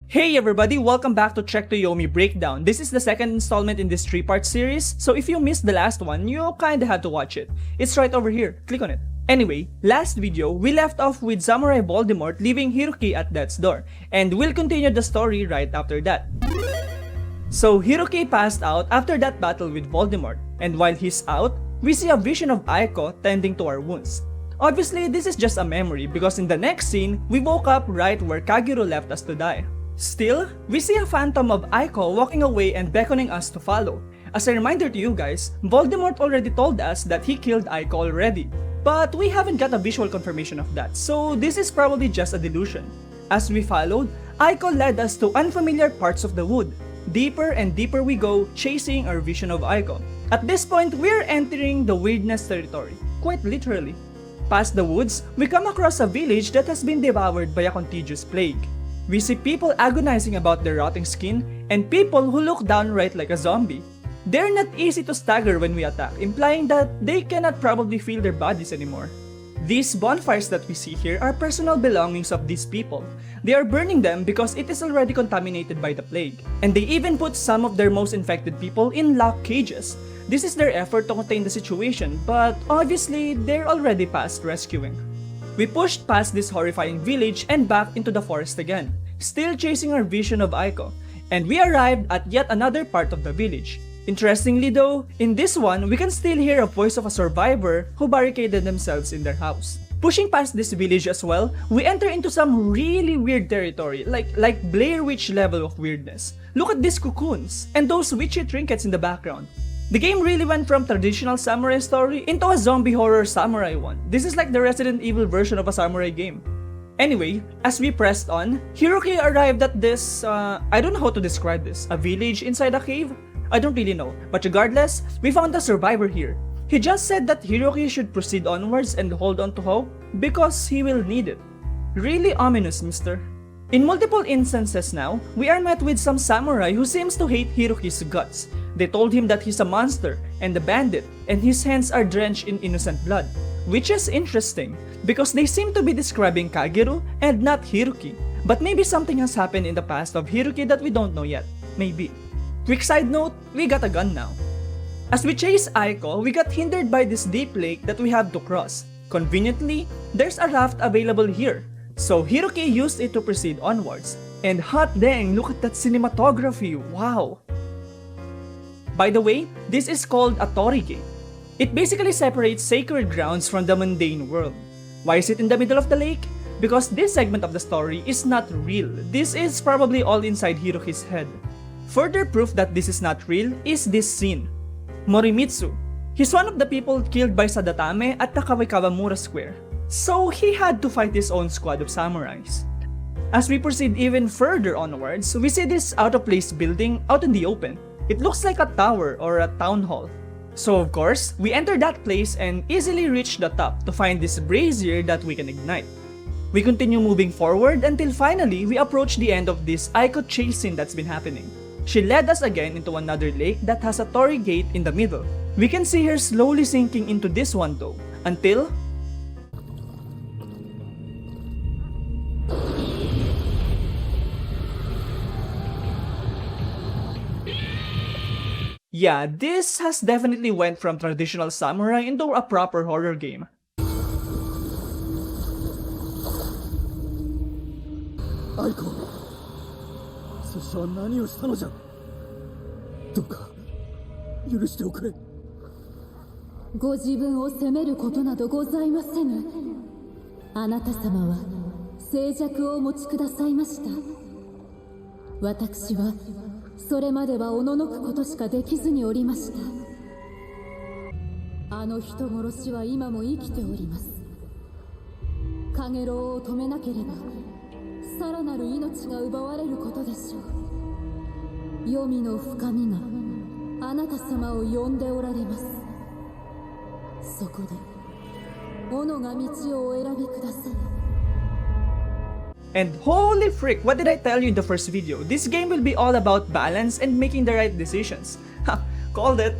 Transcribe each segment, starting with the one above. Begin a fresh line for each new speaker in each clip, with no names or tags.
Hey everybody, welcome back to Check the Yomi Breakdown. This is the second installment in this 3-part series, so if you missed the last one, you kinda had to watch it. It's right over here, click on it. Anyway, last video, we left off with Samurai Voldemort leaving Hiroki at death's door, and we'll continue the story right after that. So Hiroki passed out after that battle with Voldemort, and while he's out, we see a vision of Aiko tending to our wounds. Obviously, this is just a memory because in the next scene, we woke up right where Kagero left us to die. Still, we see a phantom of Aiko walking away and beckoning us to follow. As a reminder to you guys, Voldemort already told us that he killed Aiko already, but we haven't got a visual confirmation of that, so this is probably just a delusion. As we followed, Aiko led us to unfamiliar parts of the wood. Deeper and deeper we go, chasing our vision of Aiko. At this point, we're entering the weirdness territory, quite literally. Past the woods, we come across a village that has been devoured by a contagious plague. We see people agonizing about their rotting skin, and people who look downright like a zombie. They're not easy to stagger when we attack, implying that they cannot probably feel their bodies anymore. These bonfires that we see here are personal belongings of these people. They are burning them because it is already contaminated by the plague, and they even put some of their most infected people in locked cages. This is their effort to contain the situation, but obviously they're already past rescuing. We pushed past this horrifying village and back into the forest again, still chasing our vision of Aiko, and we arrived at yet another part of the village. Interestingly though, in this one, we can still hear a voice of a survivor who barricaded themselves in their house. Pushing past this village as well, we enter into some really weird territory, like Blair Witch level of weirdness. Look at these cocoons, and those witchy trinkets in the background. The game really went from traditional samurai story into a zombie horror samurai one. This is like the Resident Evil version of a samurai game. Anyway, as we pressed on, Hiroki arrived at this, I don't know how to describe this, a village inside a cave? I don't really know, but regardless, we found a survivor here. He just said that Hiroki should proceed onwards and hold on to hope, because he will need it. Really ominous, mister. In multiple instances now, we are met with some samurai who seems to hate Hiroki's guts. They told him that he's a monster and a bandit, and his hands are drenched in innocent blood. Which is interesting, because they seem to be describing Kagero and not Hiroki. But maybe something has happened in the past of Hiroki that we don't know yet. Maybe. Quick side note, we got a gun now. As we chase Aiko, we got hindered by this deep lake that we have to cross. Conveniently, there's a raft available here. So Hiroki used it to proceed onwards. And hot dang, look at that cinematography, wow! By the way, this is called a Tori Gate. It basically separates sacred grounds from the mundane world. Why is it in the middle of the lake? Because this segment of the story is not real. This is probably all inside Hiroki's head. Further proof that this is not real is this scene. Morimitsu. He's one of the people killed by Sadatame at the Kawamura Square. So he had to fight his own squad of samurais. As we proceed even further onwards, we see this out-of-place building out in the open. It looks like a tower or a town hall. So of course, we enter that place and easily reach the top to find this brazier that we can ignite. We continue moving forward until finally we approach the end of this Aiko chase scene that's been happening. She led us again into another lake that has a Tori Gate in the middle. We can see her slowly sinking into this one though, until... Yeah, this has definitely went from traditional samurai into a proper horror game.
アイコ、拙者は何をしたのじゃ。どうか許しておくれ。
ご自分を責めることなどございませぬ。あなた様は静寂をお持ちくださいました。私はそれまではおののくことしかできずにおりました。あの人殺しは今も生きております。カゲロウを止めなければさらなる命が奪われることでしょう。黄泉の深みがあなた様を呼んでおられます。そこで斧が道をお選びください。
And holy frick, what did I tell you in the first video? This game will be all about balance and making the right decisions. Ha! Called it!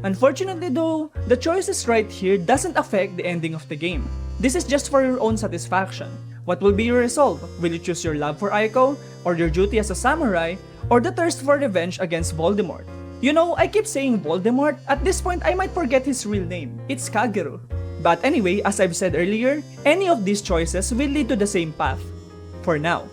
Unfortunately though, the choices right here doesn't affect the ending of the game. This is just for your own satisfaction. What will be your resolve? Will you choose your love for Aiko, or your duty as a samurai, or the thirst for revenge against Voldemort? You know, I keep saying Voldemort, at this point I might forget his real name. It's Kageru. But anyway, as I've said earlier, any of these choices will lead to the same path. For now.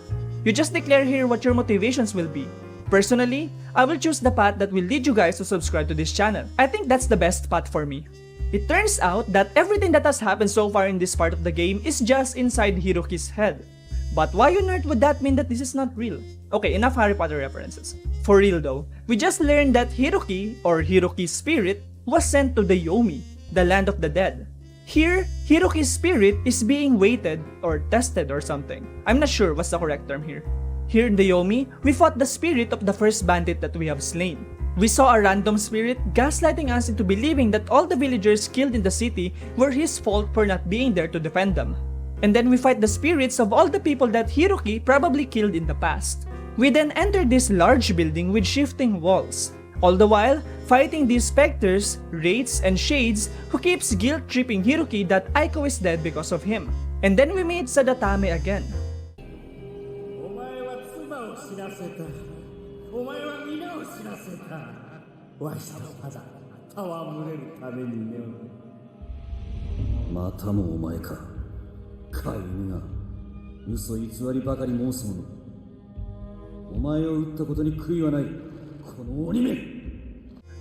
You just declare here what your motivations will be. Personally, I will choose the path that will lead you guys to subscribe to this channel. I think that's the best path for me. It turns out that everything that has happened so far in this part of the game is just inside Hiroki's head. But why on earth would that mean that this is not real? Okay, enough Harry Potter references. For real though, we just learned that Hiroki, or Hiroki's spirit, was sent to the Yomi, the land of the dead. Here, Hiroki's spirit is being weighted or tested or something. I'm not sure what's the correct term here. Here in the Yomi, we fought the spirit of the first bandit that we have slain. We saw a random spirit gaslighting us into believing that all the villagers killed in the city were his fault for not being there to defend them. And then we fight the spirits of all the people that Hiroki probably killed in the past. We then enter this large building with shifting walls. All the while, fighting these specters, wraiths, and shades who keeps guilt-tripping Hiroki that Aiko is dead because of him. And then we meet Sadatame again.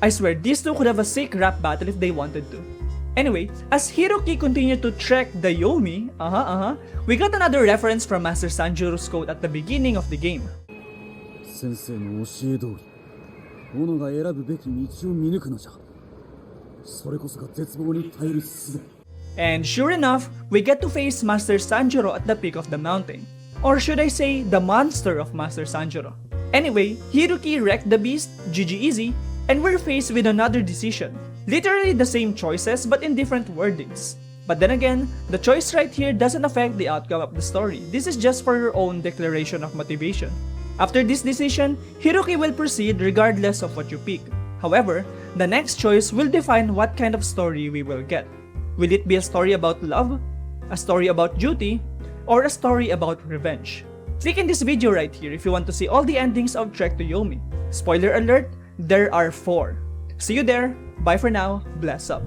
I swear, these two could have a sick rap battle if they wanted to. Anyway, as Hiroki continued to trek the Yomi, we got another reference from Master Sanjuro's quote at the beginning of the game. And sure enough, we get to face Master Sanjuro at the peak of the mountain. Or should I say, the monster of Master Sanjuro. Anyway, Hiroki wrecked the beast, GG easy, and we're faced with another decision. Literally the same choices but in different wordings. But then again, the choice right here doesn't affect the outcome of the story. This is just for your own declaration of motivation. After this decision, Hiroki will proceed regardless of what you pick. However, the next choice will define what kind of story we will get. Will it be a story about love, a story about duty, or a story about revenge? Click in this video right here if you want to see all the endings of Trek to Yomi. Spoiler alert, there are 4. See you there, bye for now, bless up.